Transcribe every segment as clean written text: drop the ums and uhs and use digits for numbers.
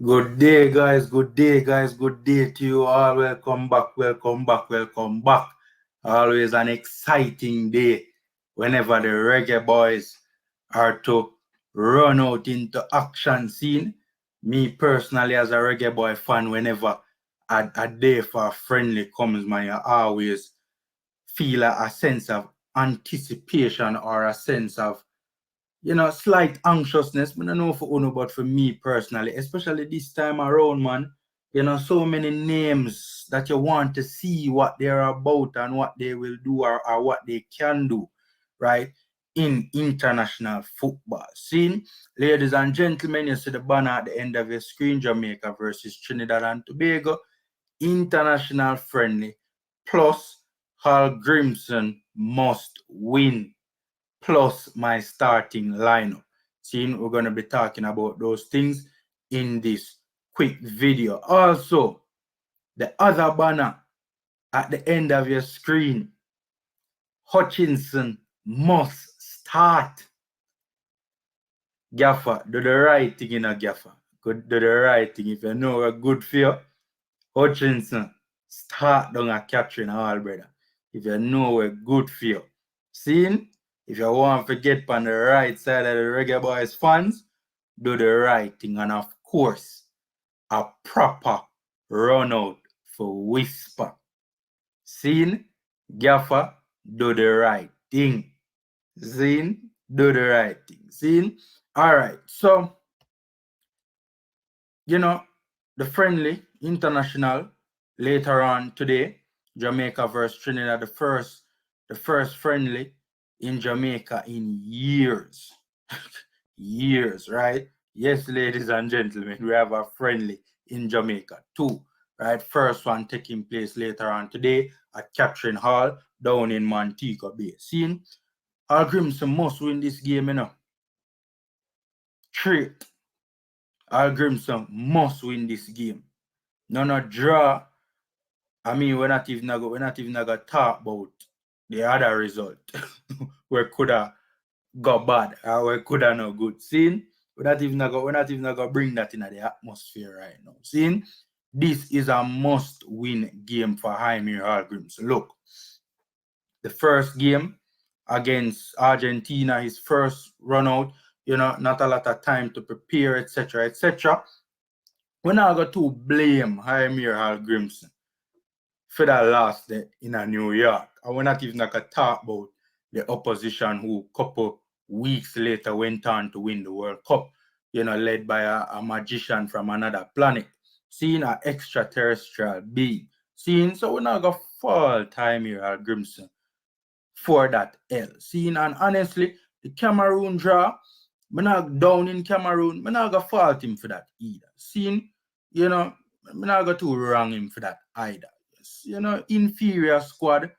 Good day, guys. Good day, guys. Good day to you all. Welcome back. Welcome back. Welcome back. Always an exciting day whenever the reggae boys are to run out into action scene. Me personally, as a reggae boy fan, whenever a day for friendly comes, man, I always feel a sense of anticipation or a sense of slight anxiousness. I don't know for Uno, but for me personally, especially this time around, man, so many names that you want to see what they're about and what they will do or what they can do, right? In international football scene. Ladies and gentlemen, you see the banner at the end of your screen, Jamaica versus Trinidad and Tobago, international friendly, plus Hal Grimson must win plus my starting lineup. Seeing we're going to be talking about those things in this quick video. Also, the other banner at the end of your screen, Hutchinson must start. Gaffer, do the right thing in a gaffer. Do the right thing. If you know a good for you, Hutchinson, start down a capturing all, brother. If you know a good for you. Seeing? If you want to get on the right side of the Reggae Boys fans, do the right thing. And of course, a proper run out for Whisper. Seeing? Gaffer, do the right thing. Seeing? Do the right thing. Seeing? All right. So, the friendly international later on today, Jamaica versus Trinidad, the first friendly in Jamaica in years. Years, right? Yes, ladies and gentlemen, we have a friendly in Jamaica too, right? First one taking place later on today at Catherine Hall down in Montego Bay. Seeing Al Grimson must win this game, Straight. Al Grimson must win this game. No draw. I mean, we're not even gonna talk about the other result where could have got bad or where could have no good. Seeing we're not even gonna bring that into the atmosphere right now. Seeing this is a must-win game for Jaime Hallgrims. Look, the first game against Argentina, his first run out, not a lot of time to prepare, etc., etc. We're not going to blame Jaime Hallgrimson for that loss there in New York. And we're not even going to talk about the opposition who a couple weeks later went on to win the World Cup, led by a magician from another planet, seeing an extraterrestrial being. Seeing, so we're not going to fall time here at Grimson for that L. Seeing, and honestly, the Cameroon draw, I'm not down in Cameroon, I'm not going to fault him for that either. Seeing, I'm not going to wrong him for that either. Inferior squad,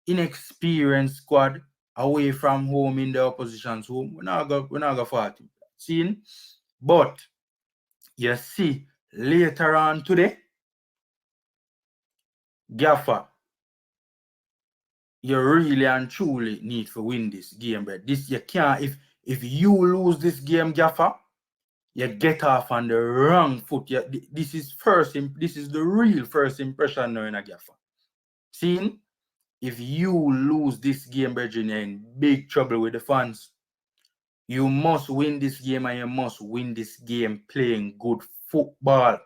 inexperienced squad, away from home in the opposition's home. We're not gonna fault him. Seeing? But you see, later on today, Gaffer, you really and truly need to win this game, but this you can't. If you lose this game, Gaffer, you get off on the wrong foot. This is the real first impression now in a Gaffer. Seeing? If you lose this game, Bridget, you're in big trouble with the fans. You must win this game, and you must win this game playing good football.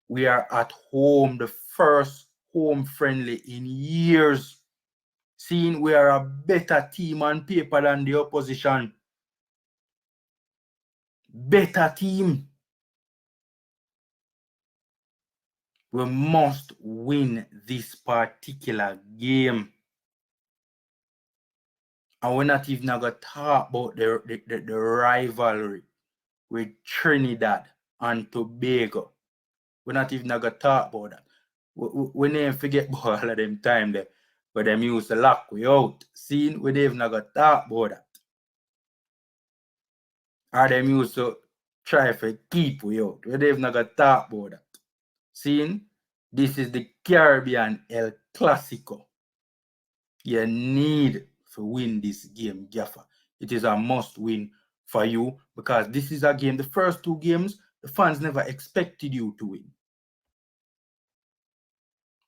We are at home, the first home friendly in years. Seeing we are a better team on paper than the opposition. Better team. We must win this particular game. And we're not even going to talk about the rivalry with Trinidad and Tobago. We're not even going to talk about that. We never forget about all of them time there, but them used to lock we out. Seeing we never even going to talk about that. Or them used to try to keep we out. We never even going to talk about that. Seeing this is the Caribbean El Clasico. You need to win this game, Gaffer. It is a must win for you because this is a game. The first two games, the fans never expected you to win.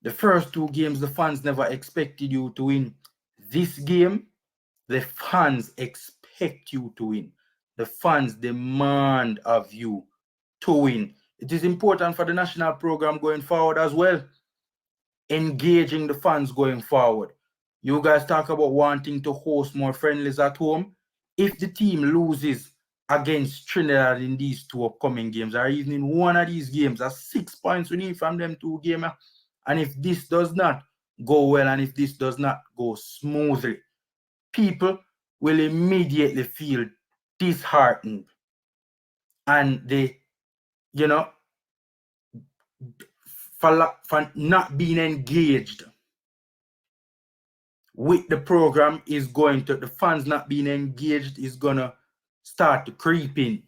The first 2 games, the fans never expected you to win. This game, the fans expect you to win. The fans demand of you to win. It is important for the national program going forward as well. Engaging the fans going forward. You guys talk about wanting to host more friendlies at home. If the team loses against Trinidad in these 2 upcoming games, or even in one of these games, that's 6 points we need from them 2 games. And if this does not go well, and if this does not go smoothly, people will immediately feel disheartened. And they, you know, for not being engaged with the program is going to, the fans not being engaged is going to start to creep in.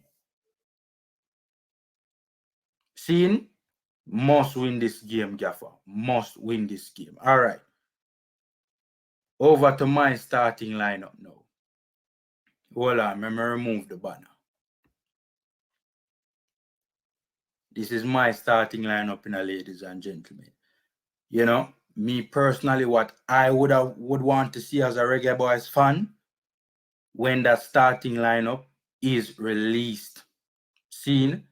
Seeing? Must win this game, Gaffer. Must win this game. All right. Over to my starting lineup now. Hold on, let me remove the banner. This is my starting lineup, ladies and gentlemen. You know, me personally, what I would want to see as a Reggae Boyz fan when that starting lineup is released. Seen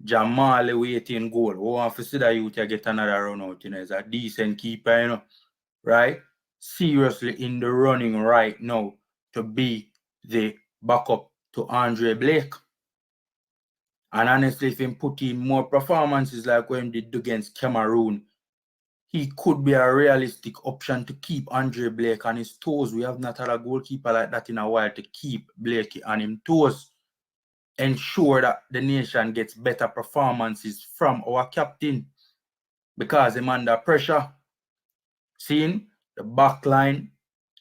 Jamal waiting goal. We want to see that you get another run out, you know, is a decent keeper, you know, right? Seriously in the running right now to be the backup to Andre Blake. And honestly, if he put in more performances like when he did against Cameroon, he could be a realistic option to keep Andre Blake on his toes. We have not had a goalkeeper like that in a while to keep Blake on his toes. Ensure that the nation gets better performances from our captain because he's under pressure. Seeing the back line,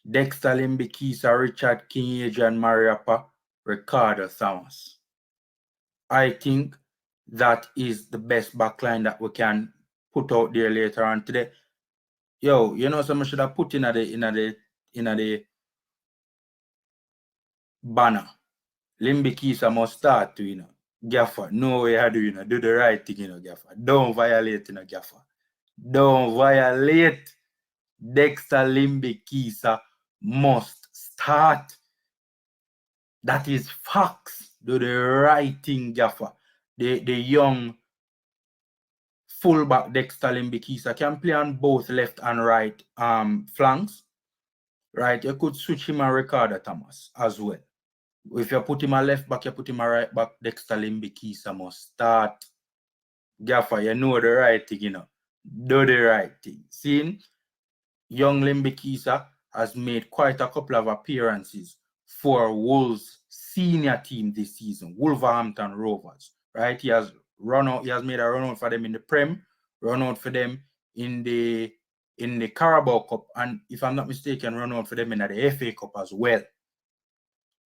Dexter Limbikisa, Richard King, Adrian Mariappa, Ricardo Thomas. I think that is the best back line that we can put out there later on today. Yo, you know, someone should have put in the banner. Limbikisa must start to, you know, Gaffer. No way I do, you know, do the right thing, you know, Gaffer. Don't violate, you know, Gaffer. Don't violate. Dexter Limbikisa must start. That is facts. Do the right thing, Gaffer. The young fullback Dexter Limbikisa can play on both left and right flanks. Right? You could switch him and Ricardo Thomas as well. If you put him a left back, you put him a right back, Dexter Limbikisa must start. Gaffer, you know the right thing, you know. Do the right thing. Seeing young Limbikisa has made quite a couple of appearances for Wolves' senior team this season, Wolverhampton Rovers. Right? He has made a run out for them in the Prem, run out for them in the Carabao Cup, and if I'm not mistaken, run out for them in the FA Cup as well.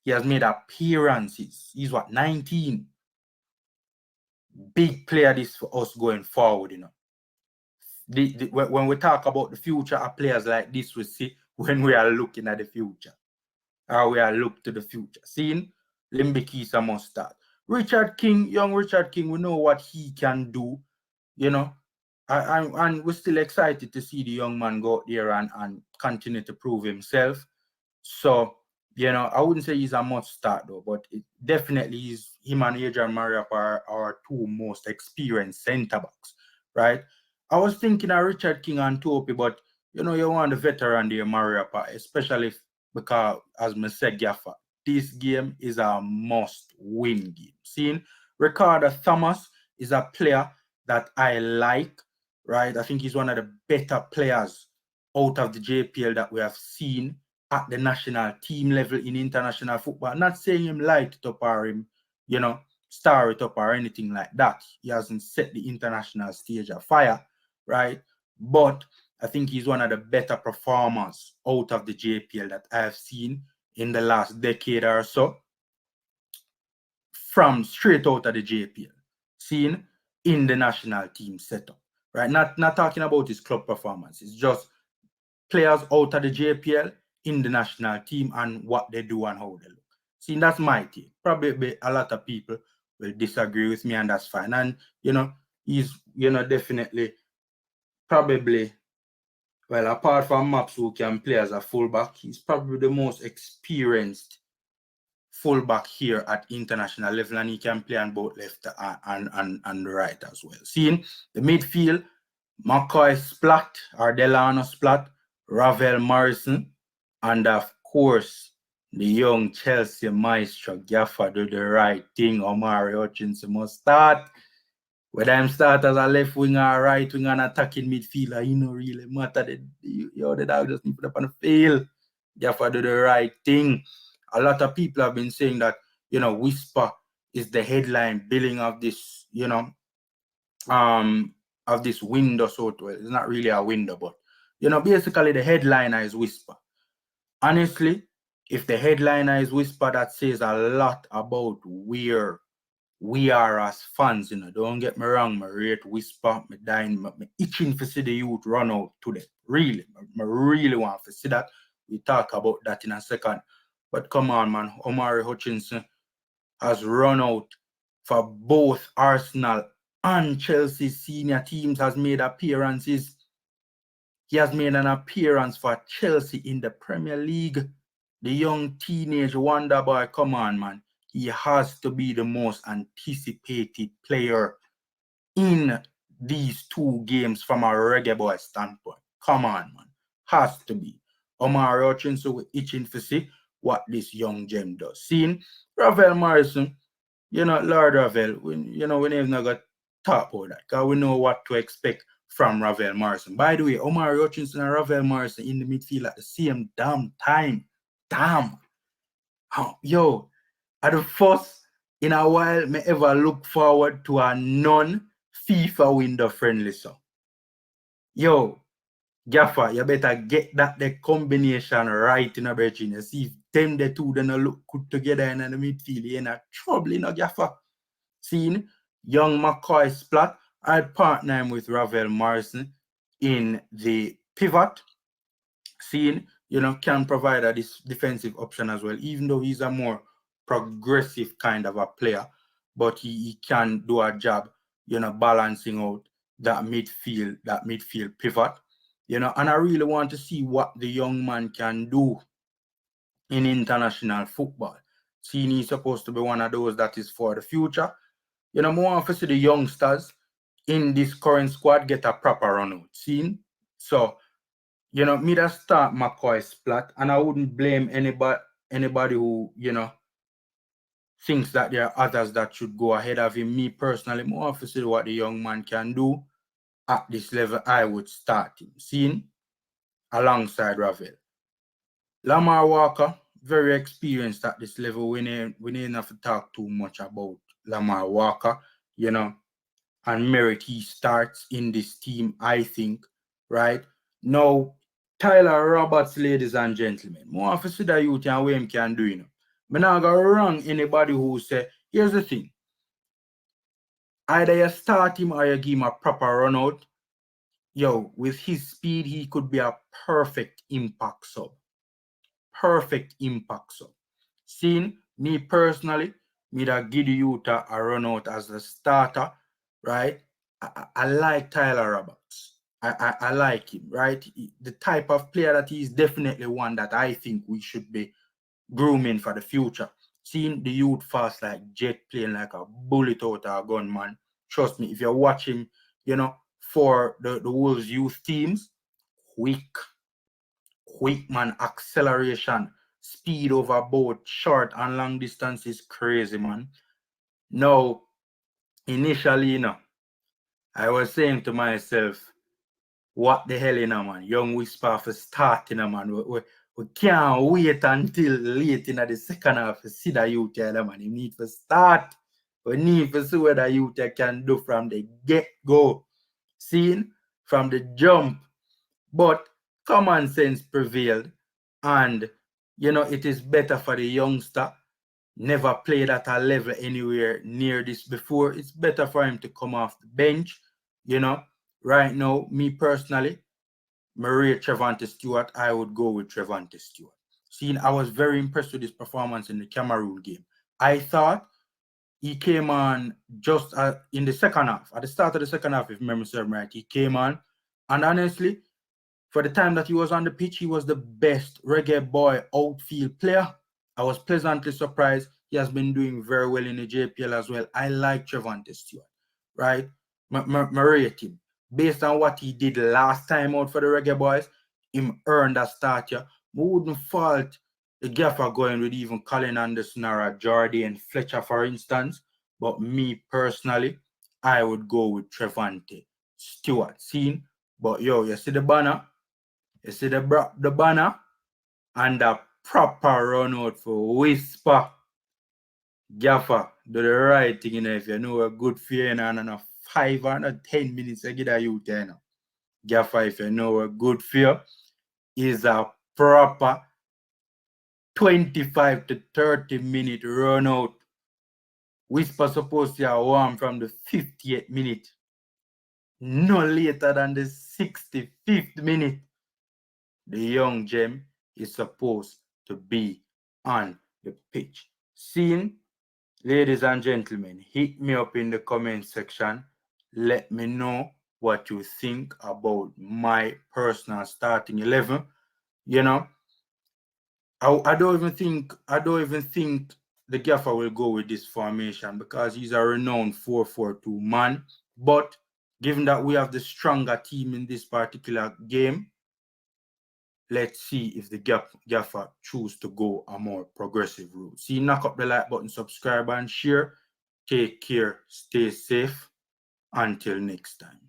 He has made appearances. He's what, 19? Big player this for us going forward, you know. When we talk about the future of players like this, we see when we are looking at the future. Or we are looking to the future. Seeing Limbikisa must start. Richard King, young Richard King, we know what he can do, you know. And we're still excited to see the young man go out there and continue to prove himself. So, you know, I wouldn't say he's a must start though, but it definitely is him and Adrian Mariappa are our 2 most experienced centre backs, right? I was thinking of Richard King and Topi, but you know, you want the veteran there, Mariappa, especially because, as I said, Gaffer, this game is a must-win game. Seeing Ricardo Thomas is a player that I like, right? I think he's one of the better players out of the JPL that we have seen at the national team level in international football. Not saying him light it up or him, you know, star it up or anything like that. He hasn't set the international stage afire, right? But I think he's one of the better performers out of the JPL that I have seen in the last decade or so. From straight out of the JPL, seen in the national team setup, right? Not talking about his club performance. It's just players out of the JPL in the national team and what they do and how they look. See, that's my take. Probably a lot of people will disagree with me, and that's fine. And, he's, definitely, probably, well, apart from Maps, who can play as a fullback, he's probably the most experienced fullback here at international level, and he can play on both left and right as well. Seeing the midfield, McCoy Splat or Delano Splat, Ravel Morrison, and of course, the young Chelsea maestro Gaffer do the right thing. Omari Hutchinson must start. Whether I'm start as a left winger or right winger and attacking midfielder, really matter. The dog just need to put up on the field. Gaffer do the right thing. A lot of people have been saying that, Whisper is the headline billing of this, of this window, so to it. It's not really a window, but basically the headliner is Whisper. Honestly, if the headliner is Whisper, that says a lot about where we are as fans. Don't get me wrong, me rate Whisper, me dying, me itching to see the youth run out today. Really, me really want to see that. We talk about that in a second. But come on, man, Omari Hutchinson has run out for both Arsenal and Chelsea senior teams, has made appearances. He has made an appearance for Chelsea in the Premier League. The young teenage wonder boy, come on, man. He has to be the most anticipated player in these two games from a Reggae Boy standpoint. Come on, man. Has to be. Omari Hutchinson, we're itching to see what this young gem does. Seeing Ravel Morrison, Lord Ravel, we never not got to talk about that because we know what to expect from Ravel Morrison. By the way, Omari Hutchinson and Ravel Morrison in the midfield at the same damn time. Damn. Yo, at the first in a while, me ever look forward to a non-FIFA window friendly song. Yo, Gaffer, you better get the combination right in a virgin. You see if them the two then look good together in the midfield, you're in a trouble, Gaffer. Seeing young McCoy Splat, I'd partner him with Ravel Morrison in the pivot. Seeing, can provide a defensive option as well, even though he's a more progressive kind of a player, but he can do a job, balancing out that midfield pivot. And I really want to see what the young man can do in international football. Seeing he's supposed to be one of those that is for the future. I want to see the youngsters in this current squad get a proper run out. Seeing? So, me that start McCoy Splat, and I wouldn't blame anybody who, thinks that there are others that should go ahead of him. Me personally, more want to see what the young man can do at this level. I would start him. Seeing? Alongside Ravel. Lamar Walker, very experienced at this level. We didn't have to talk too much about Lamar Walker, and merit he starts in this team, I think, right? Now, Tyler Roberts, ladies and gentlemen, more of a see that youth and what him can do, I'm not going to wrong anybody who say, here's the thing. Either you start him or you give him a proper run out. Yo, with his speed, he could be a perfect impact sub. Perfect impact sub. Seeing me personally, me that give the youth a run out as a starter, right? I like Tyler Roberts. I like him, right? The type of player that he is definitely one that I think we should be grooming for the future. Seeing the youth fast like jet, playing like a bullet out of a gun, man. Trust me, if you're watching, for the Wolves youth teams, quick man, acceleration, speed over both short and long distance is crazy, man. Now, initially, I was saying to myself, what the hell, man? Young Whisper for starting, man. We can't wait until late in the second half to see the youth, man. You need to start. We need to see what the youth can do from the get-go. Seeing from the jump. But common sense prevailed. And, it is better for the youngster. Never played at a level anywhere near this before. It's better for him to come off the bench. Right now, me personally, Maria Trevante Stewart, I would go with Trevante Stewart. Seeing, I was very impressed with his performance in the Cameroon game. I thought he came on just in the second half, at the start of the second half, if memory serves me right. He came on, and honestly, for the time that he was on the pitch, he was the best Reggae Boy outfield player. I was pleasantly surprised. He has been doing very well in the JPL as well. I like Trevante Stewart, right? I rate him. Based on what he did last time out for the Reggae Boys, him earned a start here. I wouldn't fault the gaffer going with even Colin Anderson or Jordy and Fletcher, for instance. But me personally, I would go with Trevante Stewart. Seen? But yo, you see the banner? You see the banner? And the proper run out for Whisper. Gaffer, do the right thing, you know, if you know a good fear and a 5 or 10 minutes, you get a youth, you know. Gaffer, if you know a good fear, is a proper 25 to 30-minute run out. Whisper supposed to have warm from the 58th minute. No later than the 65th minute. The young gem is supposed to be on the pitch. Seeing, ladies and gentlemen, hit me up in the comment section. Let me know what you think about my personal starting 11. You know, I don't even think the gaffer will go with this formation because he's a renowned 4-4-2 man. But given that we have the stronger team in this particular game, let's see if the gaffer choose to go a more progressive route. See, knock up the like button, subscribe, and share. Take care, stay safe. Until next time.